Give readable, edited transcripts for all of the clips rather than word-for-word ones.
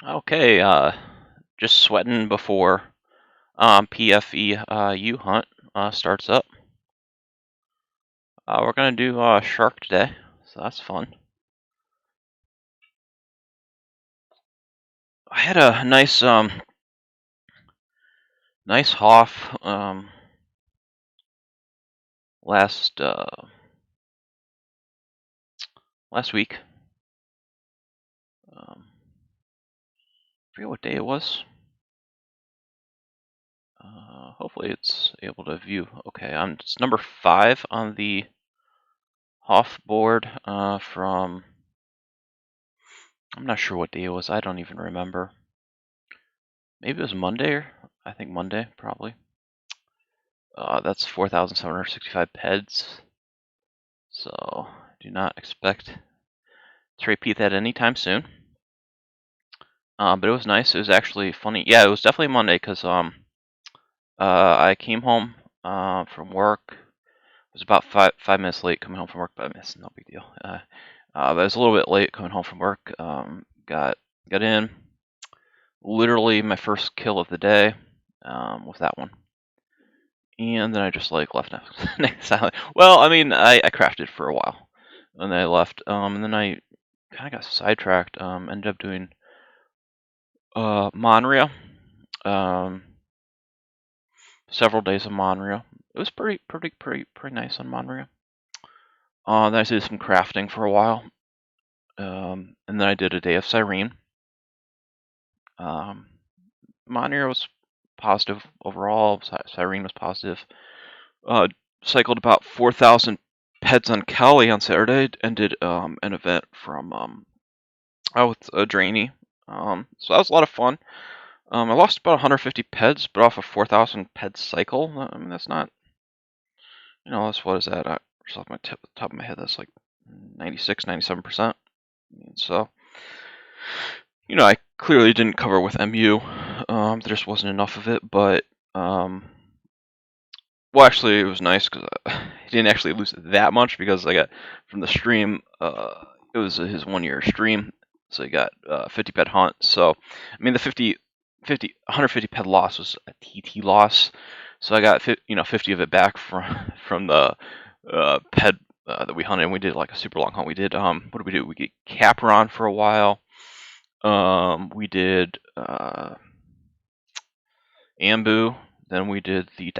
Okay, just sweating before PFEU hunt starts up. We're gonna do shark today, so that's fun. I had a nice hoff last last week. Forget what day it was. Hopefully it's able to view. Okay, it's number 5 on the hoff board from. I'm not sure what day it was. I don't even remember. Maybe it was Monday. I think Monday, probably. That's 4,765 peds. So do not expect to repeat that anytime soon. But it was nice. It was actually funny. Yeah, it was definitely Monday because I came home from work. It was about five minutes late coming home from work, but I missed, no big deal. But I was a little bit late coming home from work. Got in. Literally my first kill of the day with that one. And then I just like left next silent. Well, I mean, I crafted for a while, and then I left. And then I kind of got sidetracked. Ended up doing Monria. Several days of Monria. It was pretty nice on Monria. Then I did some crafting for a while. And then I did a day of Cyrene. Monria was positive overall. Cyrene was positive. Cycled about 4,000 peds on Cali on Saturday and did an event from with a Drainy. So that was a lot of fun. I lost about 150 peds, but off a 4,000 ped cycle. I mean, that's not, that's what is that? Just off my top of my head, that's like 96, 97%. So, I clearly didn't cover with MU. There just wasn't enough of it, but well, actually, it was nice because he didn't actually lose that much because I got from the stream. It was his 1-year stream, so he got 50 ped hunt. So, I mean, the 150 ped loss was a TT loss. So I got 50 of it back from the ped that we hunted. And we did like a super long hunt. We did what did we do? We did Capron for a while. We did Ambu. Then we did the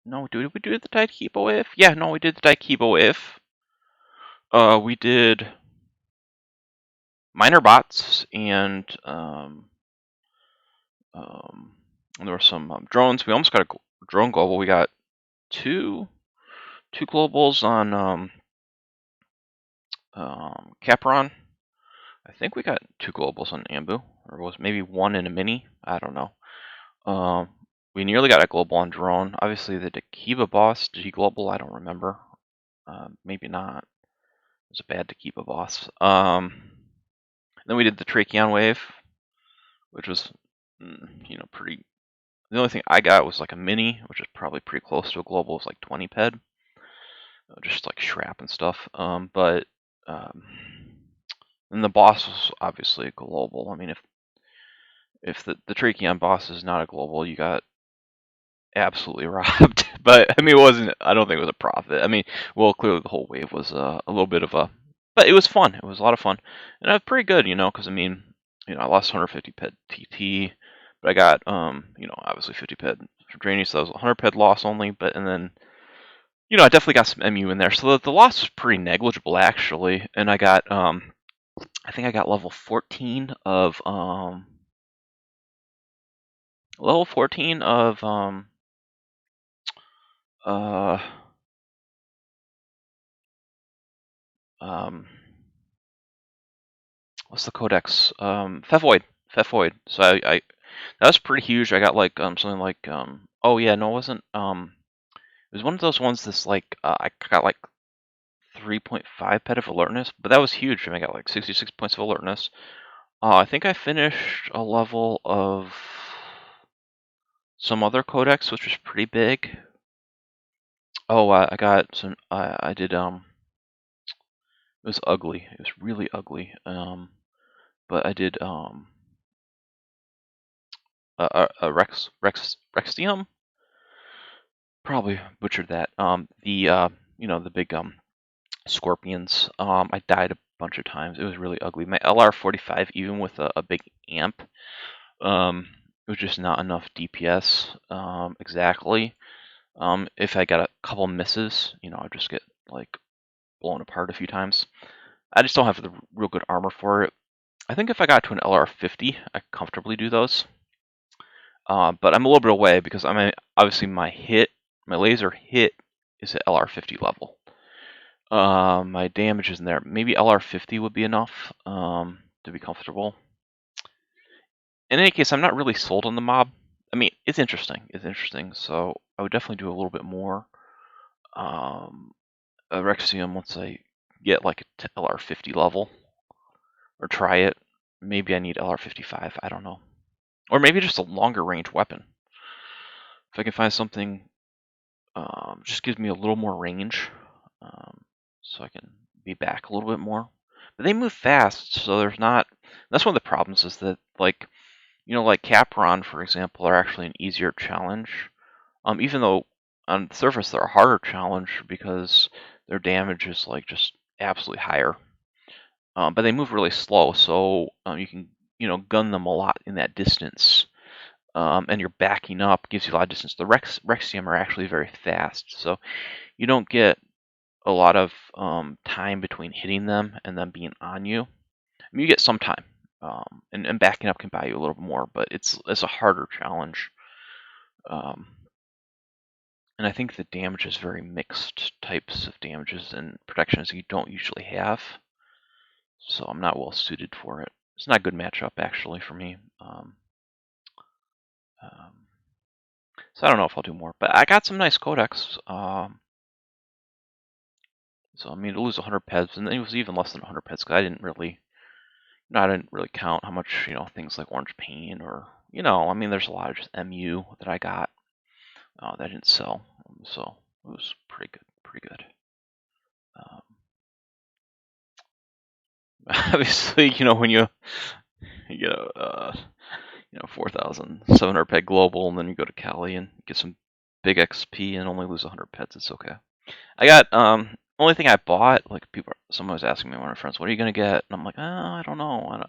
No, did we do the Daikibo wave? Yeah, no, we did the Daikibo wave. We did minor bots and there were some drones. We almost got a drone global. We got two globals on Capron. I think we got 2 globals on Ambu, or was maybe 1 in a mini. I don't know. We nearly got a global on drone. Obviously, the Dakiba boss, did he global? I don't remember. Maybe not. It was a bad Dakiba boss. Then we did the Tracheon wave, which was, pretty. The only thing I got was like a mini, which is probably pretty close to a global. It was like 20 ped, just like shrap and stuff. But and the boss was obviously a global. I mean, if the Tracheon boss is not a global, you got absolutely robbed. But I mean, it wasn't. I don't think it was a profit. I mean, well, clearly the whole wave was a little bit of a, but it was fun. It was a lot of fun, and it was pretty good, because I mean, I lost 150 ped TT, but I got obviously 50 ped for Drainy, so that was 100 ped loss only. But and then, I definitely got some MU in there, so the loss was pretty negligible actually. And I got I think I got level 14 of level 14 of uh um what's the codex? Phevoid. So I that was pretty huge. I got like something like oh yeah, no, it wasn't it was one of those ones that's like I got like 3.5 ped of alertness, but that was huge. I got like 66 points of alertness. I think I finished a level of some other codex, which was pretty big. Oh, I got some. I did it was ugly. It was really ugly. But I did Rexium. Probably butchered that. The big scorpions. I died a bunch of times. It was really ugly. My LR45, even with a big amp, it was just not enough DPS exactly. If I got a couple misses, I'd just get like blown apart a few times. I just don't have the real good armor for it. I think if I got to an LR50, I could comfortably do those. But I'm a little bit away because obviously my laser hit is at LR50 level. My damage isn't there. Maybe LR50 would be enough to be comfortable. In any case, I'm not really sold on the mob. I mean, it's interesting. So I would definitely do a little bit more. Rexium once I get like a LR50 level, or try it. Maybe I need LR55. I don't know. Or maybe just a longer range weapon. If I can find something just gives me a little more range, so I can be back a little bit more. But they move fast, so there's not. That's one of the problems is that like Capron, for example, are actually an easier challenge. Even though on the surface they're a harder challenge because their damage is like just absolutely higher. But they move really slow, so you can gun them a lot in that distance. And you're backing up, gives you a lot of distance. The Rexium are actually very fast, so you don't get a lot of time between hitting them and them being on you. I mean, you get some time, and backing up can buy you a little bit more, but it's a harder challenge. And I think the damage is very mixed types of damages and protections you don't usually have, so I'm not well suited for it. It's not a good matchup actually for me. So I don't know if I'll do more, but I got some nice codex. So I mean, to lose 100 peds, and it was even less than 100 peds because I didn't really count how much things like orange paint or I mean, there's a lot of just MU that I got that I didn't sell, so it was pretty good. Obviously, when you get a 4,700 ped global, and then you go to Cali and get some big XP and only lose 100 peds, it's okay. I got only thing I bought, like someone was asking me, one of my friends, what are you gonna get? And I'm like, I don't know.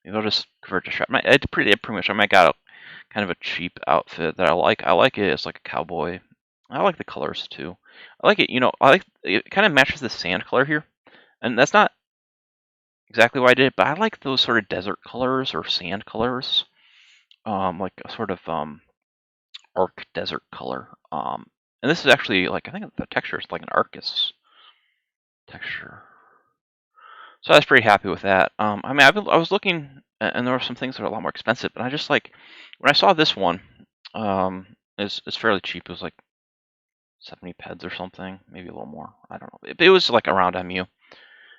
Maybe I'll just convert to Shark. I pretty much. I got a kind of a cheap outfit that I like. I like it as like a cowboy. I like the colors too. I like it. I like it. Kind of matches the sand color here, and that's not exactly why I did it, but I like those sort of desert colors or sand colors, like a sort of arc desert color. And this is actually like I think the texture is like an Arcus texture. So I was pretty happy with that. I mean, I was looking, and there were some things that are a lot more expensive, but I just like when I saw this one, it's fairly cheap. It was like 70 peds or something, maybe a little more. I don't know. It was like around MU,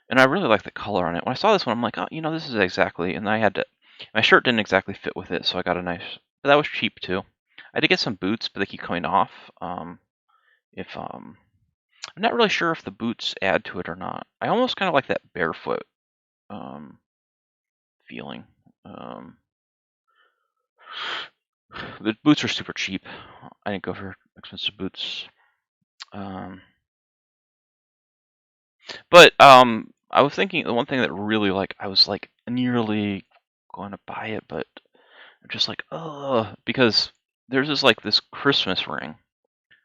and I really like the color on it. When I saw this one, I'm like, oh, this is exactly. And I had to. My shirt didn't exactly fit with it, so I got a nice. But that was cheap too. I did get some boots, but they keep coming off. If I'm not really sure if the boots add to it or not. I almost kind of like that barefoot feeling. The boots are super cheap. I didn't go for expensive boots. But I was thinking the one thing that really I was like nearly going to buy it, but I'm just like, because there's this Christmas ring.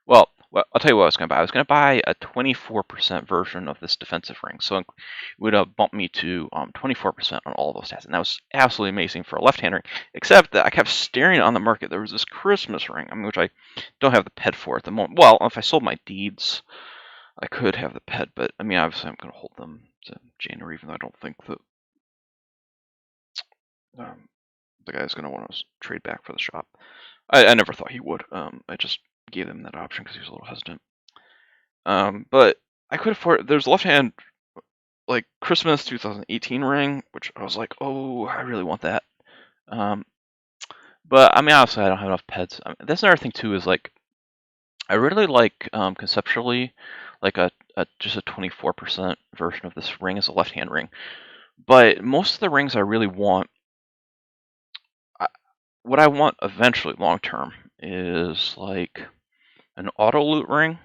Well, I'll tell you what I was going to buy. I was going to buy a 24% version of this defensive ring. So it would have bumped me to 24% on all those stats. And that was absolutely amazing for a left-hand ring. Except that I kept staring on the market. There was this Christmas ring, which I don't have the ped for at the moment. Well, if I sold my deeds, I could have the ped. But, I mean, obviously I'm going to hold them to January, even though I don't think that the guy's going to want to trade back for the shop. I never thought he would. I just gave him that option because he was a little hesitant. But I could afford. There's left hand like Christmas 2018 ring, which I was like, oh, I really want that. But I mean, honestly, I don't have enough peds. That's another thing too. Is like, I really like conceptually, like just a 24% version of this ring as a left hand ring. But most of the rings I really want, what I want eventually, long term, is like an auto loot ring.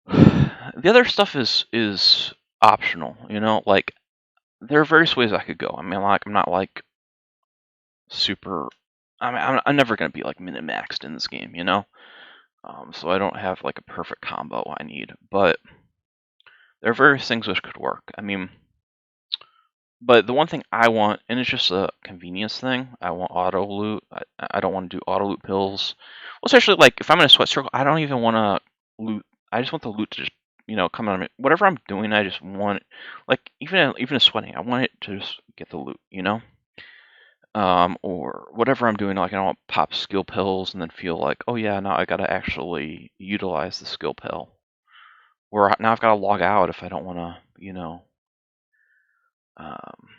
The other stuff is optional, you know. Like there are various ways I could go. I mean, like I'm not like super. I mean, I'm never gonna be like min maxed in this game, you know. So I don't have like a perfect combo I need, but there are various things which could work. I mean, but the one thing I want, and it's just a convenience thing, I want auto loot. I don't want to do auto loot pills. Well, especially like if I'm in a sweat circle, I don't even want to loot. I just want the loot to just come on me. Whatever I'm doing, I just want like even a sweating, I want it to just get the loot, you know. Or whatever I'm doing, like I don't want to pop skill pills and then feel like, oh yeah, now I gotta actually utilize the skill pill. Or now I've got to log out if I don't want to, Um,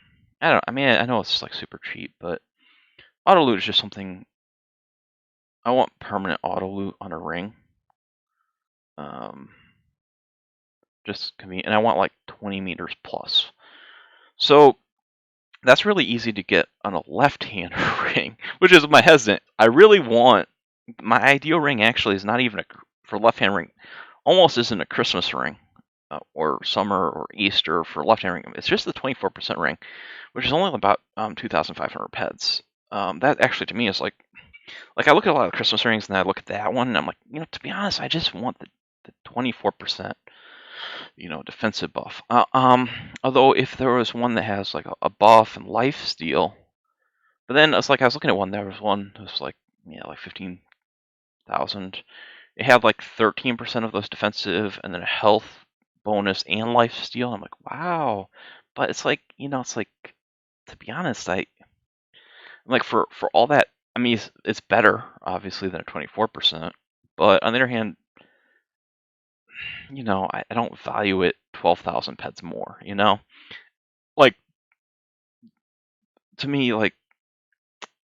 I don't. I mean, I know it's like super cheap, but auto loot is just something I want permanent auto loot on a ring. Um, just convenient, and I want like 20 meters plus. So that's really easy to get on a left-hand ring, which is my hesitant. I really want my ideal ring. Actually, is not even for left-hand ring. Almost isn't a Christmas ring or summer or Easter for left-hand ring. It's just the 24% ring, which is only about 2,500 peds. That actually to me is like I look at a lot of Christmas rings and I look at that one and I'm like, to be honest, I just want the 24%, defensive buff. Although if there was one that has like a buff and life steal, but then it's like I was looking at one, there was one that was like, like 15,000. It had like 13% of those defensive and then a health bonus and life steal. I'm like, wow. But it's like, it's like, to be honest, like for all that, I mean, it's better obviously than a 24%, but on the other hand, I don't value it 12,000 pets more. Like to me, like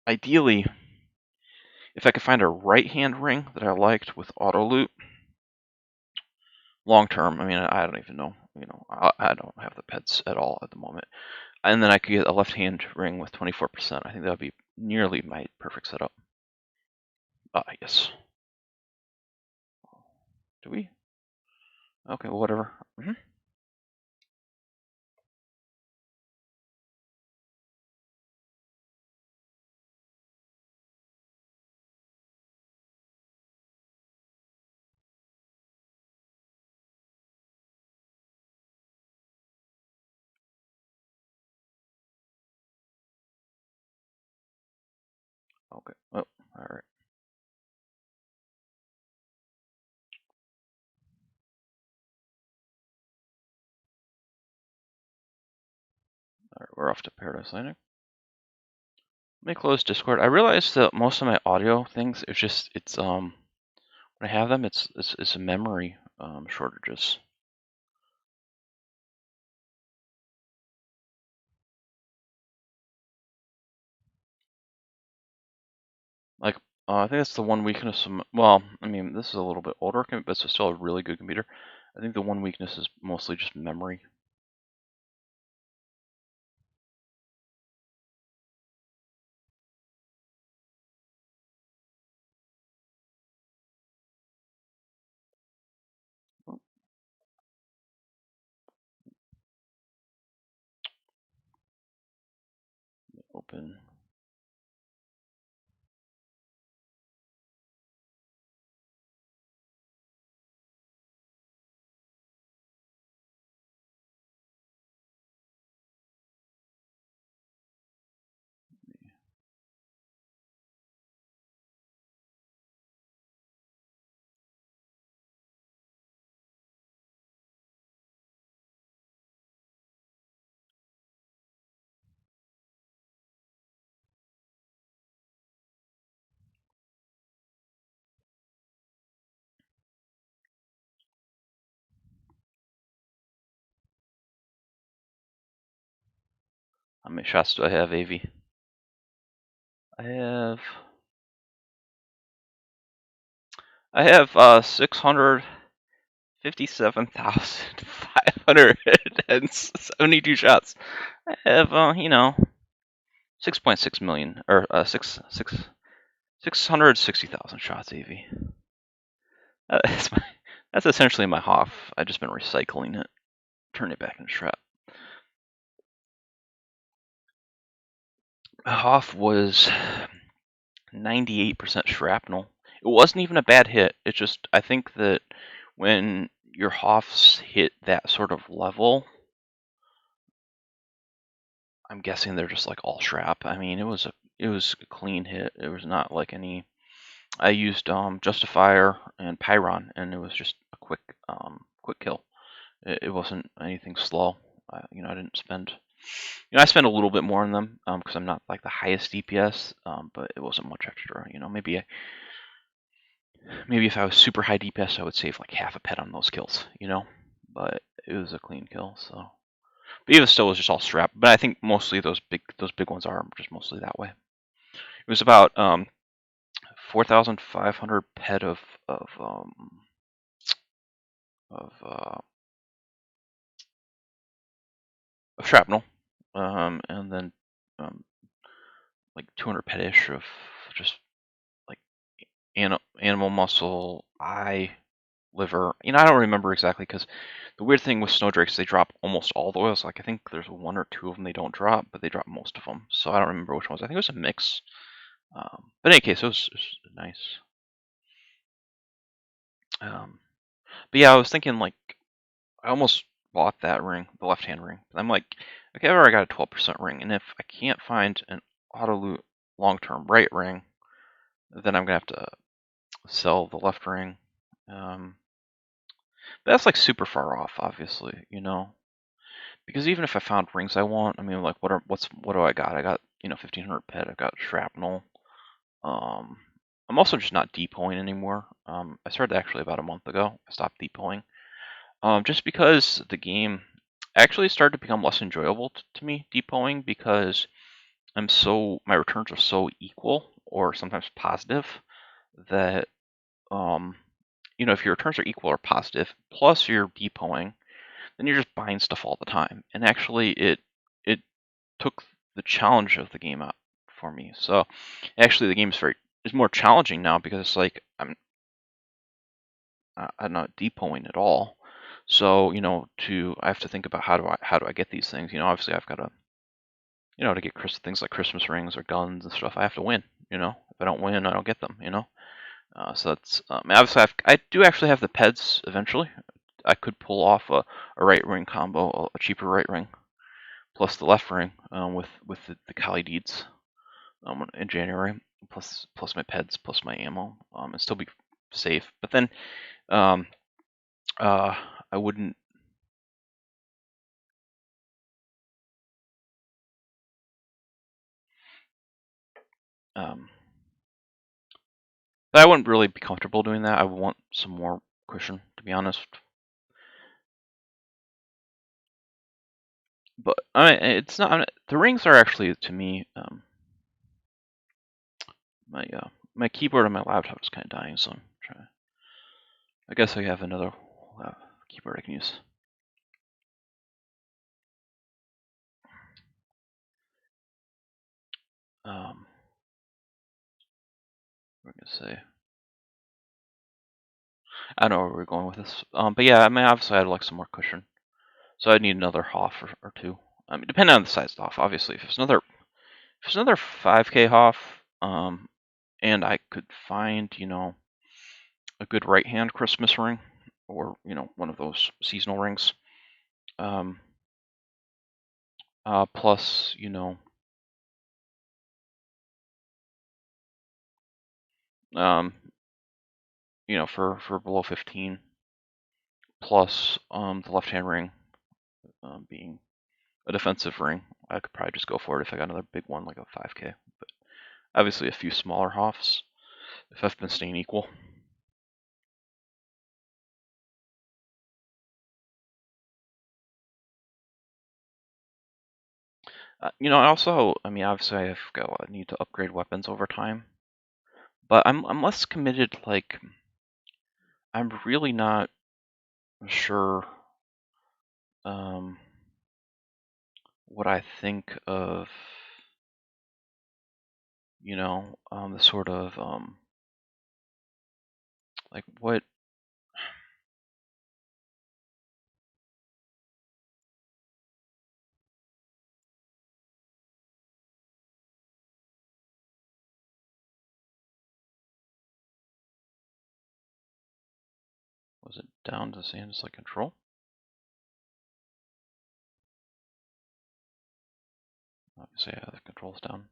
ideally, if I could find a right hand ring that I liked with auto loot, long term. I mean, I don't even know. I don't have the pets at all at the moment, and then I could get a left hand ring with 24%. I think that would be nearly my perfect setup. Yes. Do we? Okay, well, whatever. Okay. Oh, all right. All right, we're off to Paradise Landing. Let me close Discord. I realized that most of my audio things, it's when I have them, it's memory shortages. Like, I think that's the one weakness. Well, I mean, this is a little bit older, but it's still a really good computer. I think the one weakness is mostly just memory. Open. How many shots do I have, AV? I have 657,572 shots. I have 6.6 million, or 660,000 shots AV. That's essentially my Hoff. I've just been recycling it, turning it back into strap. Hoff was 98% shrapnel. It wasn't even a bad hit. It's just, I think that when your Hoffs hit that sort of level, I'm guessing they're just like all shrap. I mean, it was a clean hit. It was not like any. I used Justifier and Pyron, and it was just a quick kill. It wasn't anything slow. I didn't spend. I spend a little bit more on them because I'm not like the highest DPS, but it wasn't much extra. Maybe if I was super high DPS, I would save like half a pet on those kills. But it was a clean kill. So, but Eva still was just all strap. But I think mostly those big ones are just mostly that way. It was about 4,500 pet of shrapnel, and then like 200 pet-ish of just like animal muscle, eye, liver. I don't remember exactly because the weird thing with snowdrakes, they drop almost all the oils. Like I think there's one or two of them they don't drop, but they drop most of them. So I don't remember which ones. I think it was a mix. But in any case, it was nice. But yeah, I was thinking like I almost bought that ring, the left-hand ring. But I'm like, okay, I've already got a 12% ring, and if I can't find an auto loot long-term right ring, then I'm gonna have to sell the left ring. But that's like super far off, obviously, because even if I found rings I want, I mean, like, what do I got? I got 1,500 pet. I've got shrapnel. I'm also just not depoting anymore. I started actually about a month ago. I stopped depoting. Just because the game actually started to become less enjoyable to me, depoting, because my returns are so equal or sometimes positive that if your returns are equal or positive plus you're depoting, then you're just buying stuff all the time. And actually it took the challenge of the game out for me. So actually the game is more challenging now because it's like I'm not depoting at all. So I have to think about how do I get these things. Obviously I've got to to get things like Christmas rings or guns and stuff. I have to win. If I don't win, I don't get them. So that's obviously I do actually have the PEDs eventually. I could pull off a right ring combo, a cheaper right ring, plus the left ring with the Kali deeds in January, plus my PEDs, plus my ammo, and still be safe. But then I wouldn't. But I wouldn't really be comfortable doing that. I would want some more cushion, to be honest. But it's not. The rings are actually, to me, my keyboard on my laptop is kind of dying, so I'm trying. I guess I have another keyboard I can use. We're gonna say. I don't know where we're going with this. But yeah, I mean, obviously I'd like some more cushion, so I'd need another Hoff or two. I mean, depending on the size of the Hoff, obviously. If it's another 5K Hoff, and I could find a good right-hand Christmas ring, or one of those seasonal rings, plus for below 15, plus the left-hand ring being a defensive ring, I could probably just go for it if I got another big one like a 5K. But obviously a few smaller Hoffs if I've been staying equal. I mean, obviously I need to upgrade weapons over time, but I'm less committed. Like, I'm really not sure what I think of you know, the sort of like what was it down to say just like control? Obviously, yeah, the control's down.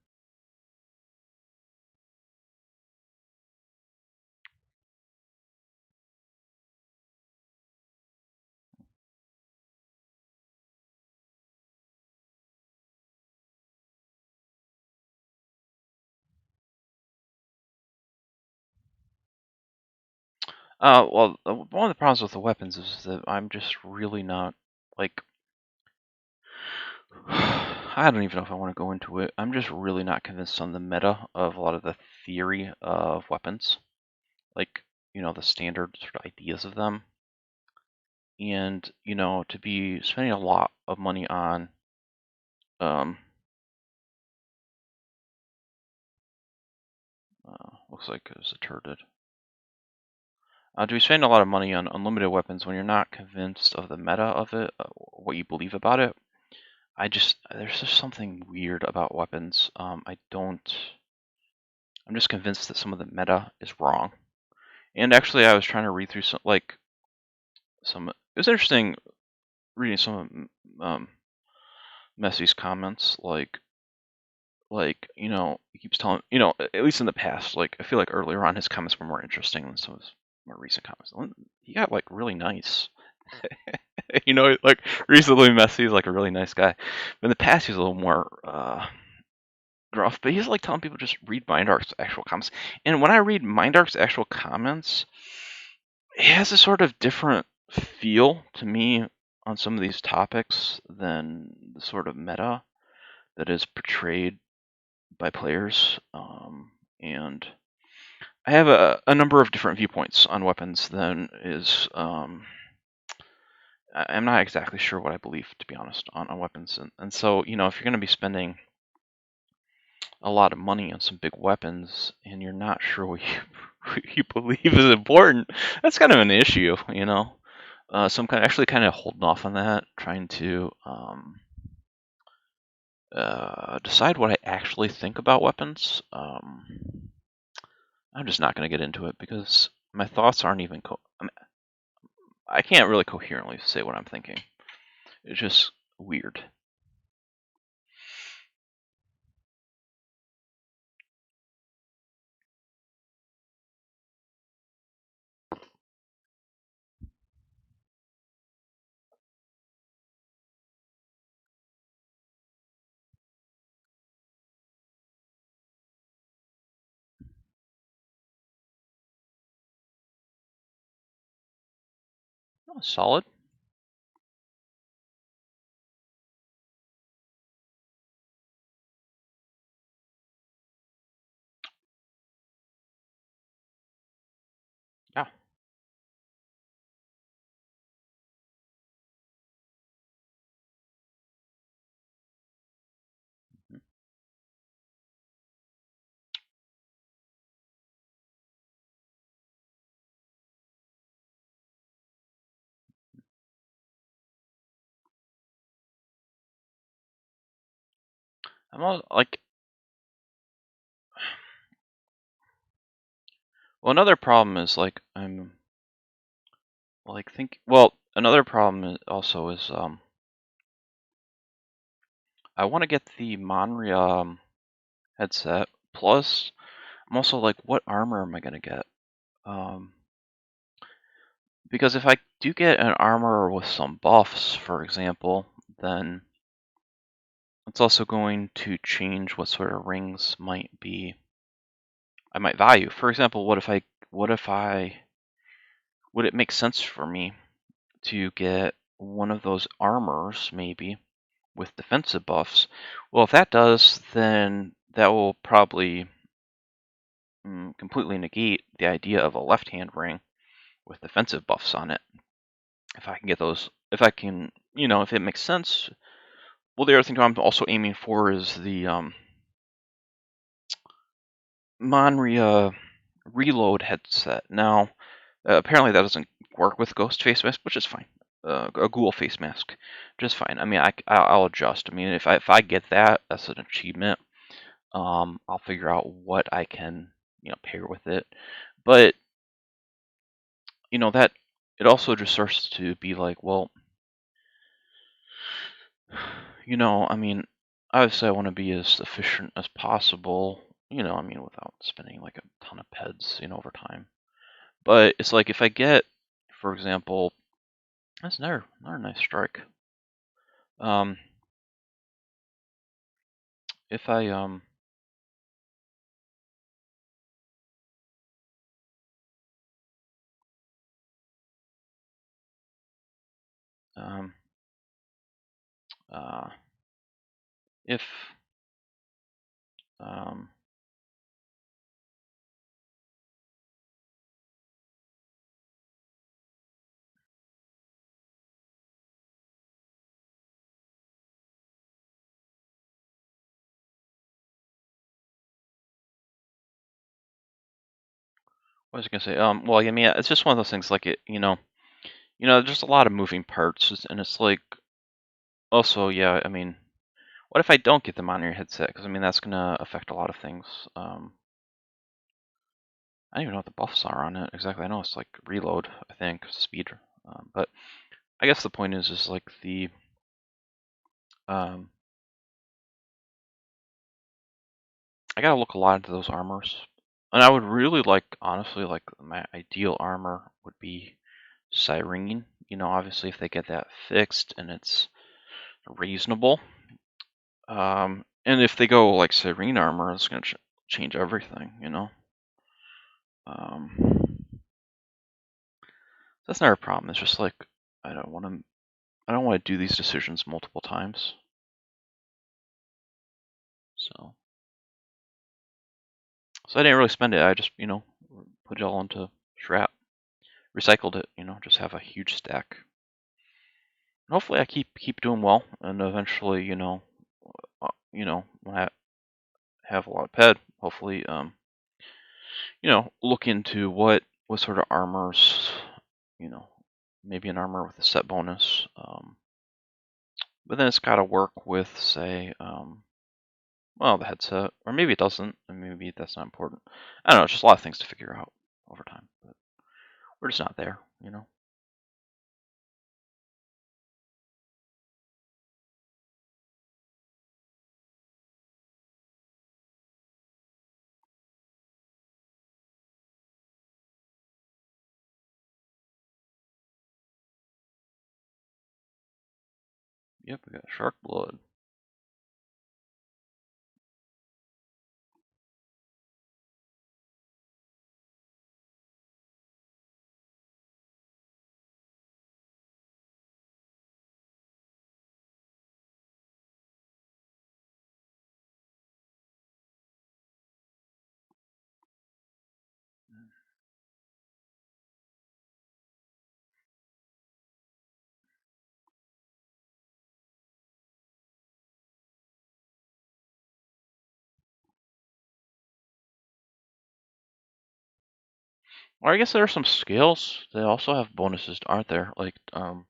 Well, one of the problems with the weapons is that I'm just really not like. I don't even know if I want to go into it. I'm just really not convinced on the meta of a lot of the theory of weapons, like, you know, the standard sort of ideas of them. And, you know, to be spending a lot of money on, um, looks like it was a turd. To be spending a lot of money on unlimited weapons when you're not convinced of the meta of it, what you believe about it, there's just something weird about weapons. I'm just convinced that some of the meta is wrong. And actually, I was trying to read through it was interesting reading some of Messy's comments, you know, he keeps telling, you know, at least in the past, like, I feel like earlier on his comments were more interesting than some of his more recent comments. He got, like, really nice. You know, like, recently Messy's, like, a really nice guy. But in the past, he was a little more, gruff, but he's, like, telling people just read Mindark's actual comments. And when I read Mindark's actual comments, it has a sort of different feel to me on some of these topics than the sort of meta that is portrayed by players. And I have a number of different viewpoints on weapons than is. I'm not exactly sure what I believe, to be honest, on weapons. And so, you know, if you're going to be spending a lot of money on some big weapons and you're not sure what you believe is important, that's kind of an issue, you know. So I'm actually kind of holding off on that, trying to decide what I actually think about weapons. I'm just not going to get into it because my thoughts aren't even. I can't really coherently say what I'm thinking. It's just weird. Oh, solid. Yeah. I'm all, like. Well, another problem is like I'm like think. Well, another problem also is I want to get the Monria headset. Plus, I'm also like, what armor am I gonna get? Because if I do get an armor with some buffs, for example, then it's also going to change what sort of rings I might value. For example, would it make sense for me to get one of those armors maybe with defensive buffs? Well, if that does, then that will probably completely negate the idea of a left-hand ring with defensive buffs on it. If I can get those, if I can, you know, if it makes sense. Well, the other thing I'm also aiming for is the Monria reload headset. Now, apparently that doesn't work with ghost face mask, which is fine. A ghoul face mask, just fine. I mean, I'll adjust. I mean, if I get that, that's an achievement. I'll figure out what I can, pair with it. But that it also just starts to be like, well, I mean, obviously I want to be as efficient as possible. I mean, without spending like a ton of peds, over time. But it's like if I get, for example, that's another nice strike. If I um uh if um what was I gonna say? Well, I mean, it's just one of those things. Like there's a lot of moving parts, and it's like also, yeah. I mean, what if I don't get them on your headset? Because I mean, that's gonna affect a lot of things. I don't even know what the buffs are on it exactly. I know it's like reload, I think, speed. But I guess the point is like um, I gotta look a lot into those armors, and I would really like, honestly, like my ideal armor would be Cyrene. Obviously, if they get that fixed and it's reasonable, and if they go like Cyrene armor, it's gonna change everything. Um, that's not a problem. It's just like I don't want to. I don't want to do these decisions multiple times. So I didn't really spend it. I just put it all into Shrap, recycled it. Just have a huge stack. And hopefully, I keep doing well, and eventually, when I have a lot of ped, hopefully, look into what sort of armors, you know, maybe an armor with a set bonus. But then it's got to work with, say, well, the headset, or maybe it doesn't, and maybe that's not important. I don't know. It's just a lot of things to figure out over time, but we're just not there. Yep, we got shark blood. Or I guess there are some skills that also have bonuses, aren't there? Like, um,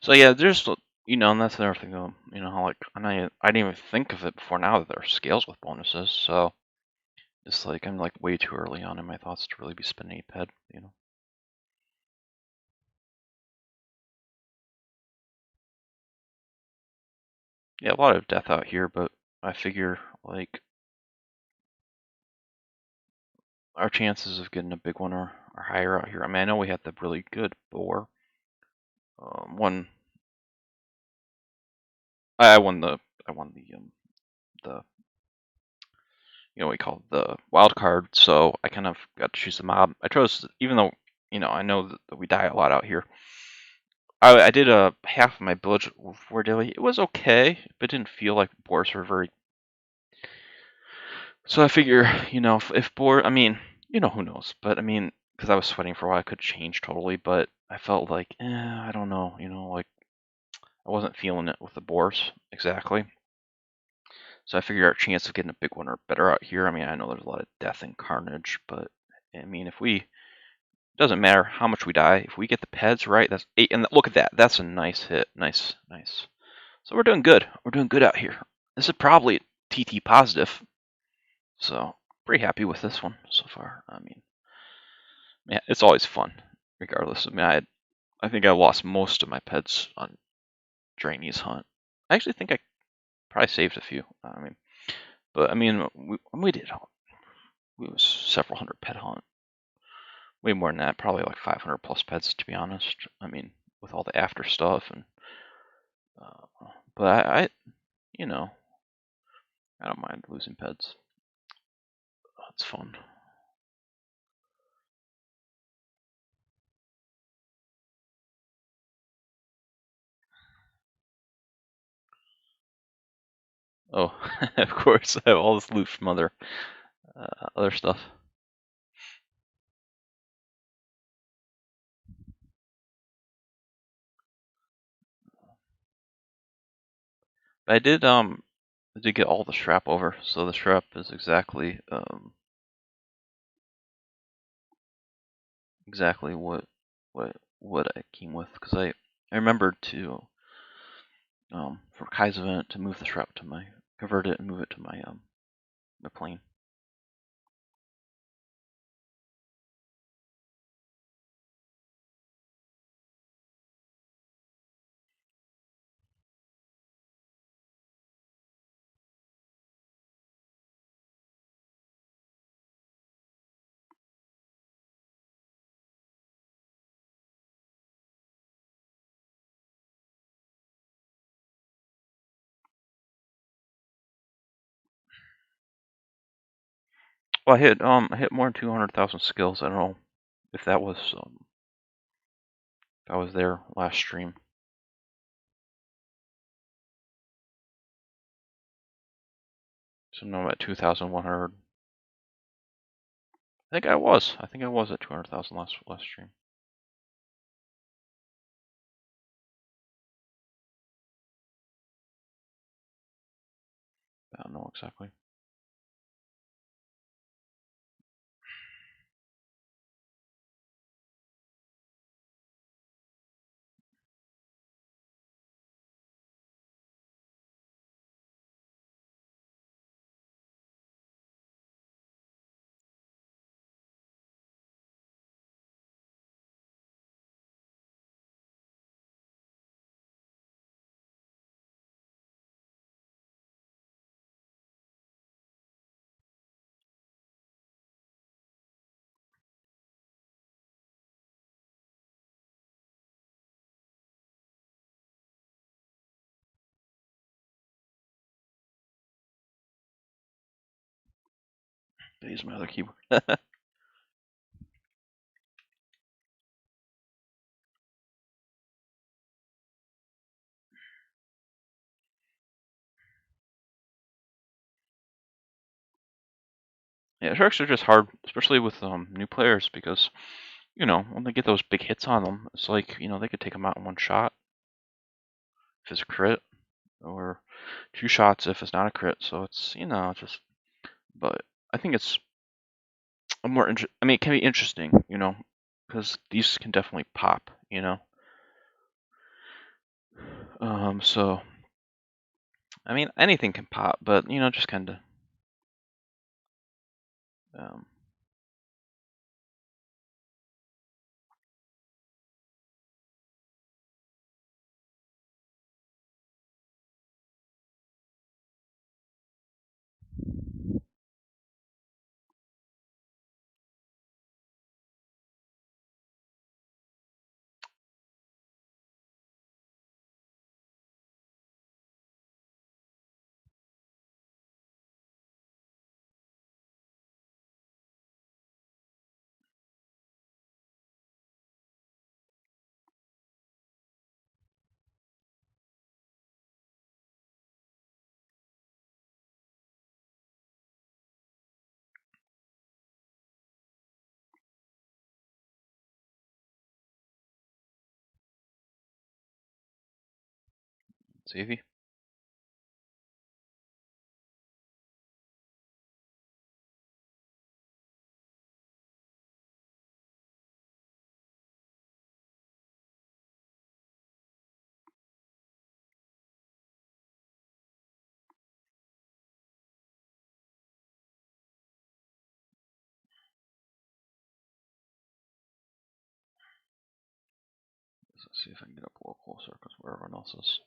so yeah, there's, and that's another thing, though, how like, I didn't even think of it before now that there are scales with bonuses, so it's like, I'm like way too early on in my thoughts to really be spending a ped. Yeah, a lot of death out here, but I figure, like, our chances of getting a big one are higher out here. I mean, I know we had the really good boar. One, I won the we call it the wild card. So I kind of got to choose the mob. I chose, even though I know that we die a lot out here. I did a half of my village for daily. It was okay, but it didn't feel like boars were very. So I figure, if boar, I mean, who knows? But I mean, because I was sweating for a while, I could change totally. But I felt like, I don't know, like I wasn't feeling it with the boars exactly. So I figured our chance of getting a big one are better out here. I mean, I know there's a lot of death and carnage, but I mean, it doesn't matter how much we die. If we get the peds right, that's 8. And look at that. That's a nice hit. Nice, nice. So we're doing good. We're doing good out here. This is probably TT positive. So pretty happy with this one so far. I mean, yeah, it's always fun, regardless. I mean, I think I lost most of my peds on Drainy's hunt. I actually think I probably saved a few. I mean, but I mean, we did. We was several hundred pet hunt. Way more than that, probably like 500 plus pets, to be honest. I mean, with all the after stuff and, but I don't mind losing pets. It's fun. Oh, of course, I have all this loot from other stuff. But I did get all the strap over, so the strap is exactly what I came with, because I remembered to for Kai's event to move the strap to convert it and move it to my plane. Well, I hit more than 200,000 skills. I don't know if that was if I was there last stream. So now I'm at 2,100. I think I was. I think I was at 200,000 last stream. I don't know exactly. I use my other keyboard. Yeah, sharks are just hard, especially with new players, because when they get those big hits on them, it's like they could take them out in one shot if it's a crit, or two shots if it's not a crit. So it's just. But I think it's a more I mean, it can be interesting, because these can definitely pop. So I mean, anything can pop, but just kind of um, Savvy. Let's see if I can get up a little closer because where everyone else is.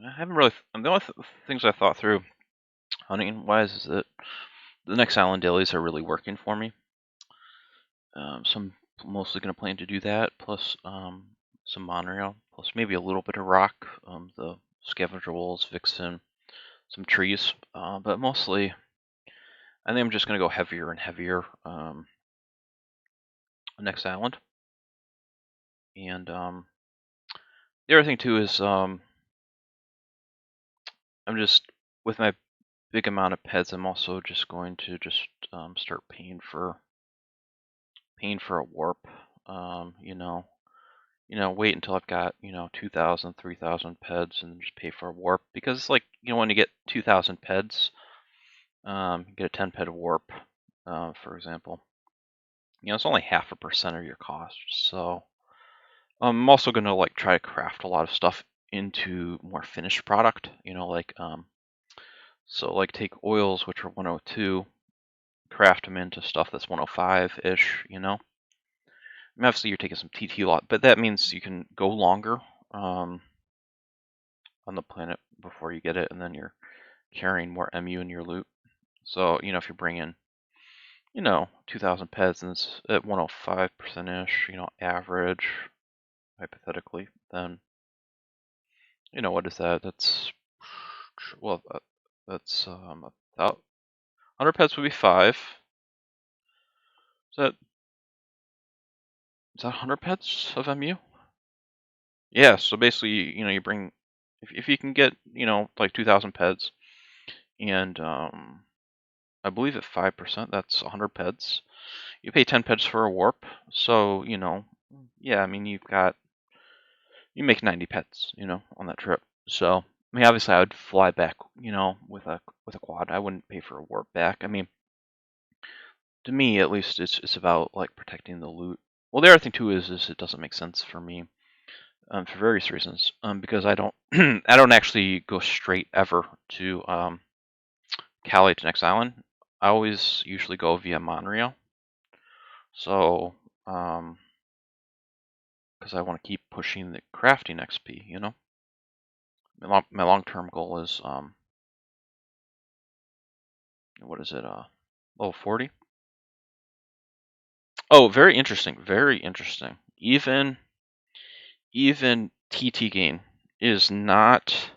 I haven't really. The only things I thought through hunting wise is that the next island dailies are really working for me. So I'm mostly going to plan to do that, plus some monorail, plus maybe a little bit of rock, the scavenger wolves, vixen, some trees, but mostly I think I'm just going to go heavier and heavier next island. And the other thing too is I'm just, with my big amount of pets, I'm also just going to just start paying for a warp. Wait until I've got 2,000, 3,000 peds, and then just pay for a warp, because it's like when you get 2,000 peds, you get a 10 ped warp, for example. It's only 0.5% of your cost. So I'm also going to like try to craft a lot of stuff into more finished product. So like take oils, which are 102, craft them into stuff that's 105-ish. Obviously you're taking some TT lot, but that means you can go longer on the planet before you get it, and then you're carrying more MU in your loot. So if you're bringing 2,000 peds and it's at 105%-ish, average, hypothetically, then what is that? That's that's 100 pets would be 5. Is that 100 pets of MU? Yeah. So basically, you bring, if you can get like 2,000 peds, and I believe at 5%, that's 100 peds. You pay 10 peds for a warp, so yeah. I mean, you make 90 pets, on that trip. So I mean, obviously, I would fly back, with a quad. I wouldn't pay for a warp back. I mean, to me, at least, it's about like protecting the loot. Well, the other thing too is it doesn't make sense for me, for various reasons. Because I don't I don't actually go straight ever to Cali to next island. I always usually go via monorail. So because I want to keep pushing the crafting XP, My long-term goal is what is it? Level 40. Oh, very interesting. Very interesting. Even TT gain is not.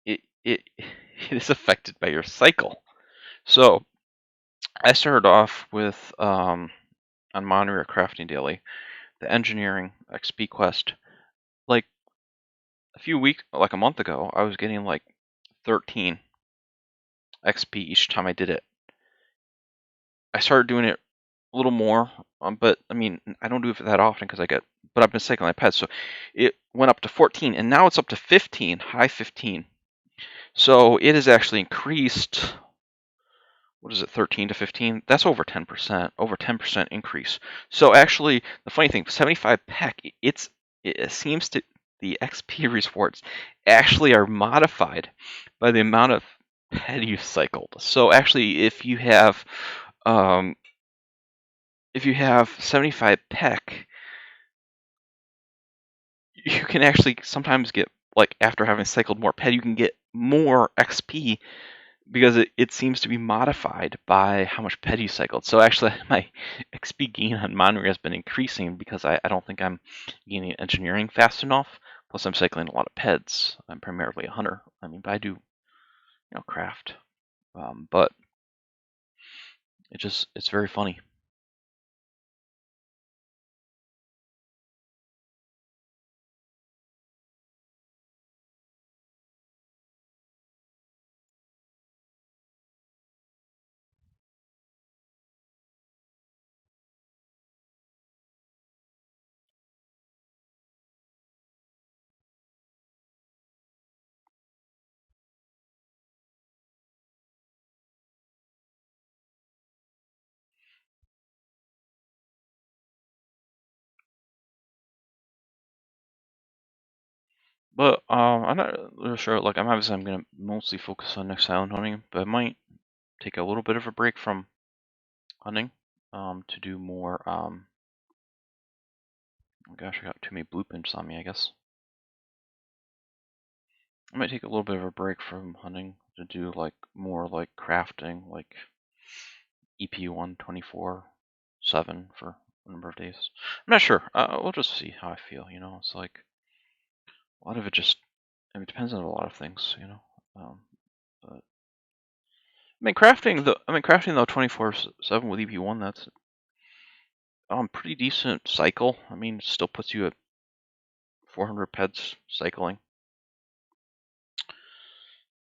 It it is affected by your cycle. So I started off with on Monorail Crafting Daily, the engineering XP quest. Like a month ago, I was getting like 13 XP each time I did it. I started doing it a little more, but I mean, I don't do it that often because but I've been cycling my pets, so it went up to 14, and now it's up to 15, high 15. So it has actually increased. What is it, 13 to 15? That's over 10%, increase. So actually, the funny thing, 75 PEC, it seems to the XP rewards actually are modified by the amount of ped you cycled. So actually, if you have 75 pec, you can actually sometimes get, like, after having cycled more ped, you can get more XP because it seems to be modified by how much ped you cycled. So actually, my XP gain on Monterey has been increasing because I don't think I'm gaining engineering fast enough. Plus, I'm cycling a lot of peds. I'm primarily a hunter. I mean, but I do, craft. But it's very funny. But I'm not really sure. Like, I'm gonna mostly focus on next island hunting, but I might take a little bit of a break from hunting to do more. Oh gosh, I got too many blueprints on me, I guess. I might take a little bit of a break from hunting to do like more like crafting, like EPU 124/7 for a number of days. I'm not sure. We'll just see how I feel. It's like a lot of it just. I mean, it depends on a lot of things. But crafting though 24/7 with EP1, that's pretty decent cycle. I mean, it still puts you at 400 peds cycling.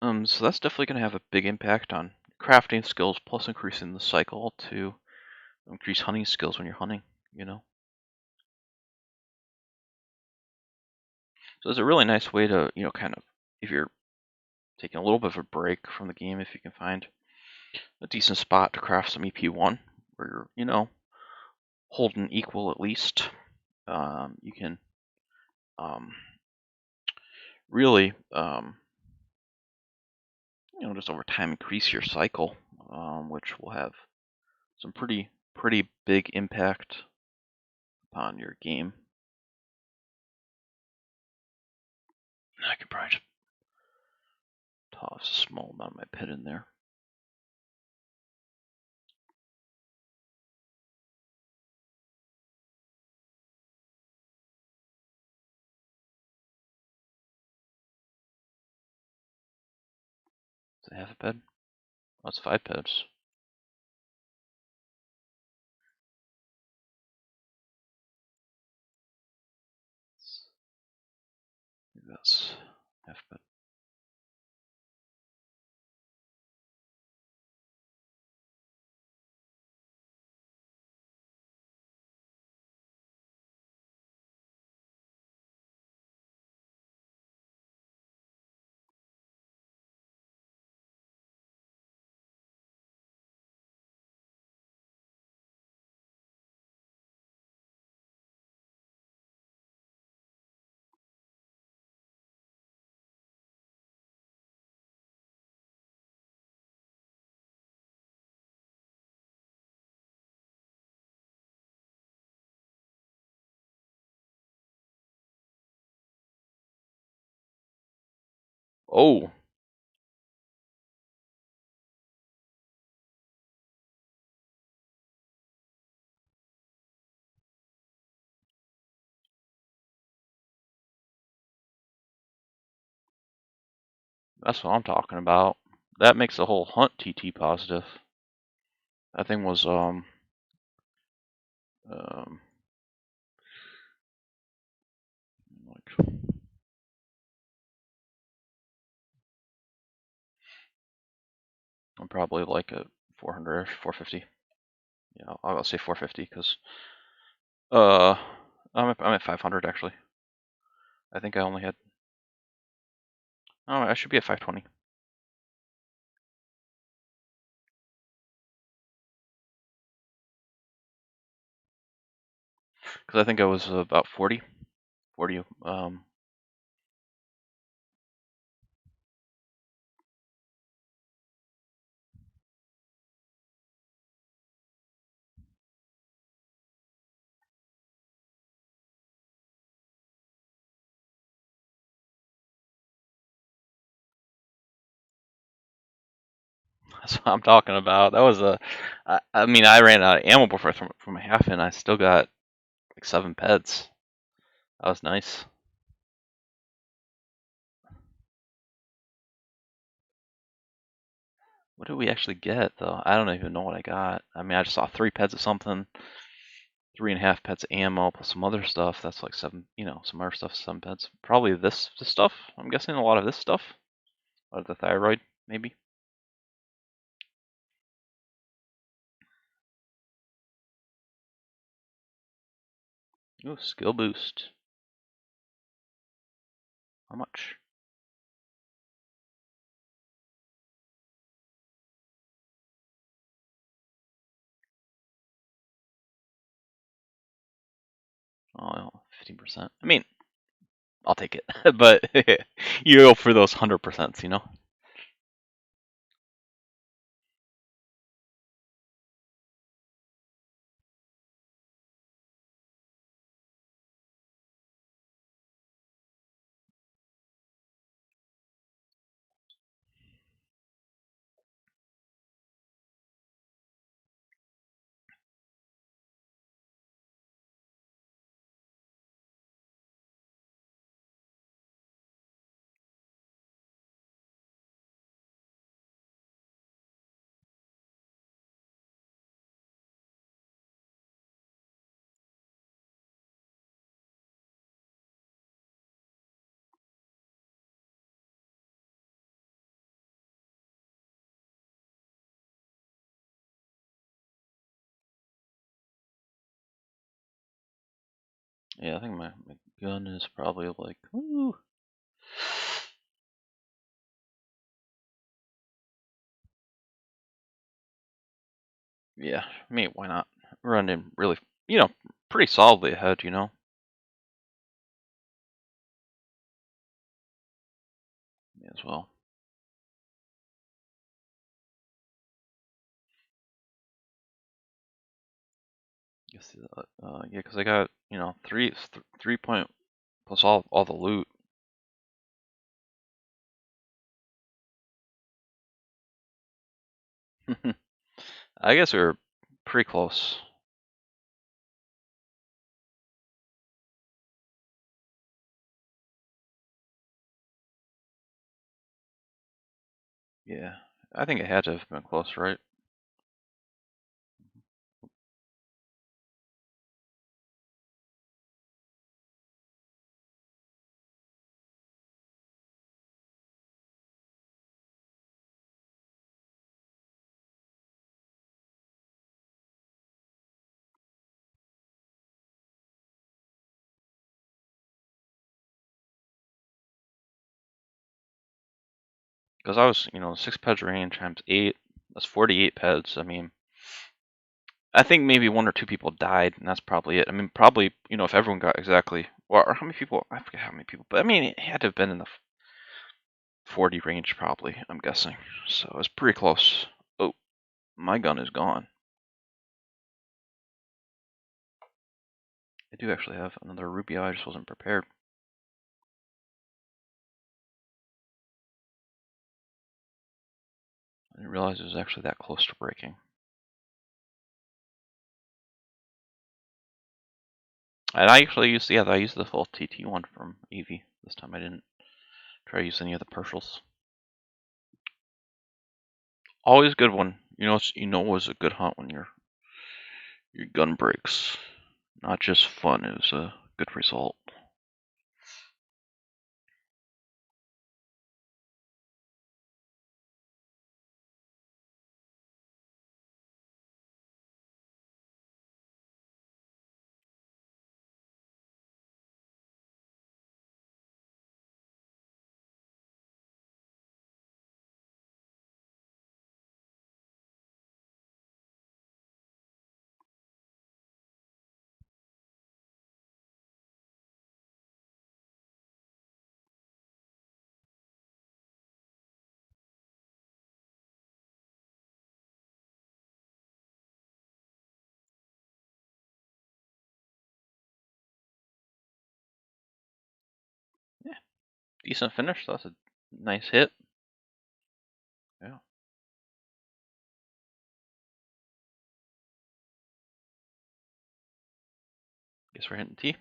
So that's definitely going to have a big impact on crafting skills, plus increasing the cycle to increase hunting skills when you're hunting, So it's a really nice way to, kind of, if you're taking a little bit of a break from the game, if you can find a decent spot to craft some EP1 where you're, holding equal at least, you can really, just over time increase your cycle, which will have some pretty big impact upon your game. I could probably just toss a small amount of my pet in there. Is it half a ped? Oh, it's 5 peds. Maybe that's half a ped. Oh, that's what I'm talking about. That makes the whole hunt TT positive. That thing was like, I'm probably like a 400-ish, 450. Yeah, I'll say 450 because I'm at 500 actually. I think I only had. Oh, I should be at 520. Because I think I was about 40 Where do you That's what I'm talking about. That was I mean, I ran out of ammo before from a half, and I still got like 7 peds. That was nice. What did we actually get though? I don't even know what I got. I mean, I just saw 3 peds of something, 3.5 peds of ammo plus some other stuff. That's like 7, some other stuff, 7 peds. Probably this stuff. I'm guessing a lot of this stuff. A lot of the thyroid, maybe. Ooh, skill boost. How much? Oh, 15%. I mean, I'll take it. But you go for those 100%, you know? Yeah, I think my gun is probably like, ooh. Yeah, I mean, why not? Running really, pretty solidly ahead, Yeah, as well. Guess, yeah, because I got, 3 point plus all the loot. I guess we were pretty close. Yeah, I think it had to have been close, right? Because I was, 6 peds range times 8. That's 48 peds. I mean, I think maybe 1 or 2 people died, and that's probably it. I mean, probably, if everyone got exactly, or how many people? I forget how many people, but I mean, it had to have been in the 40 range, probably. I'm guessing. So it's pretty close. Oh, my gun is gone. I do actually have another Rubio. I just wasn't prepared. I didn't realize it was actually that close to breaking. And I actually used, I used the full TT one from Eevee. This time I didn't try to use any of the partials. Always a good one. It was a good hunt when your gun breaks. Not just fun, it was a good result. decent finish. That's a nice hit. Yeah. Guess we're hitting T.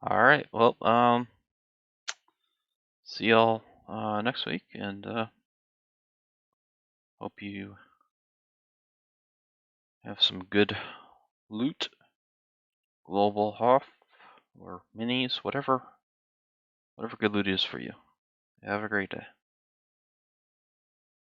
All right. Well, see y'all next week, and hope you have some good loot, global Hoff or minis, whatever good loot is for you. Have a great day.